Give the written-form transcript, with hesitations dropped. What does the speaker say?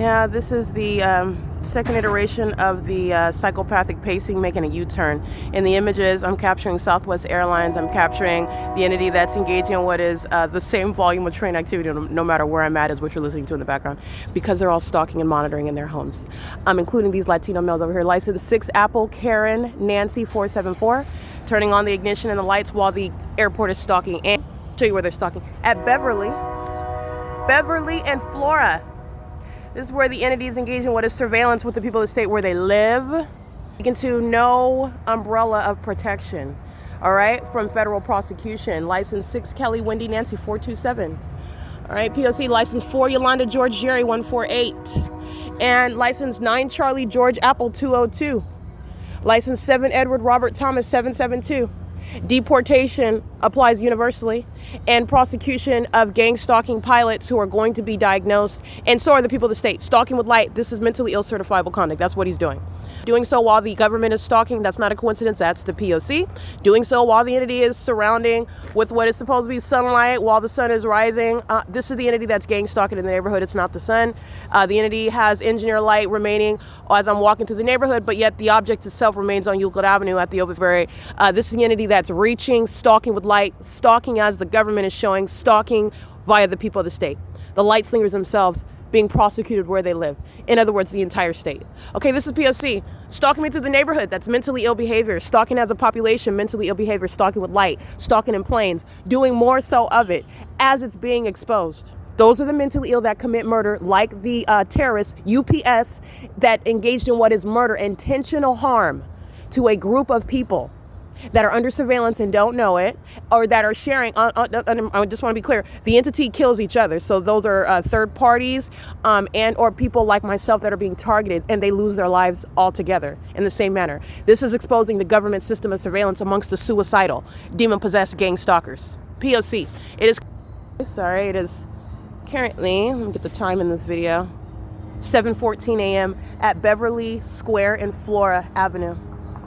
Yeah, this is the second iteration of the psychopathic pacing making a U-turn. In the images, I'm capturing Southwest Airlines. I'm capturing the entity that's engaging in what is the same volume of train activity, no matter where I'm at, as what you're listening to in the background, because they're all stalking and monitoring in their homes. Including these Latino males over here. License 6 Apple Karen Nancy 474, turning on the ignition and the lights while the airport is stalking. And I'll show you where they're stalking. At Beverly and Flora. This is where the entity is engaging in what is surveillance with the people of the state where they live. Into no umbrella of protection, all right, from federal prosecution. License 6 Kelly Wendy Nancy 427. All right, P.O.C. license 4 Yolanda George Jerry 148. And license 9 Charlie George Apple 202. License 7 Edward Robert Thomas 772. Deportation applies universally, and prosecution of gang stalking pilots who are going to be diagnosed, and so are the people of the state. Stalking with light, this is mentally ill certifiable conduct. That's what he's doing. Doing so while the government is stalking, that's not a coincidence, that's the P.O.C. Doing so while the entity is surrounding with what is supposed to be sunlight while the sun is rising. This is the entity that's gang stalking in the neighborhood. It's not the sun. The entity has engineer light remaining as I'm walking through the neighborhood, but yet the object itself remains on Euclid Avenue at the Overbury. This is the entity that's reaching, stalking with light, stalking as the government is showing, stalking via the people of the state. The light slingers themselves being prosecuted where they live. In other words, the entire state. Okay, this is P.O.C. Stalking me through the neighborhood, that's mentally ill behavior. Stalking as a population, mentally ill behavior. Stalking with light, stalking in planes, doing more so of it as it's being exposed. Those are the mentally ill that commit murder, like the terrorists, UPS, that engaged in what is murder, intentional harm to a group of people that are under surveillance and don't know it, or that are sharing. I just want to be clear, the entity kills each other. So those are third parties and or people like myself that are being targeted, and they lose their lives altogether in the same manner. This is exposing the government system of surveillance amongst the suicidal, demon-possessed gang stalkers. P.O.C. It is currently, let me get the time in this video, 7:14 a.m. at Beverly Square and Flora Avenue.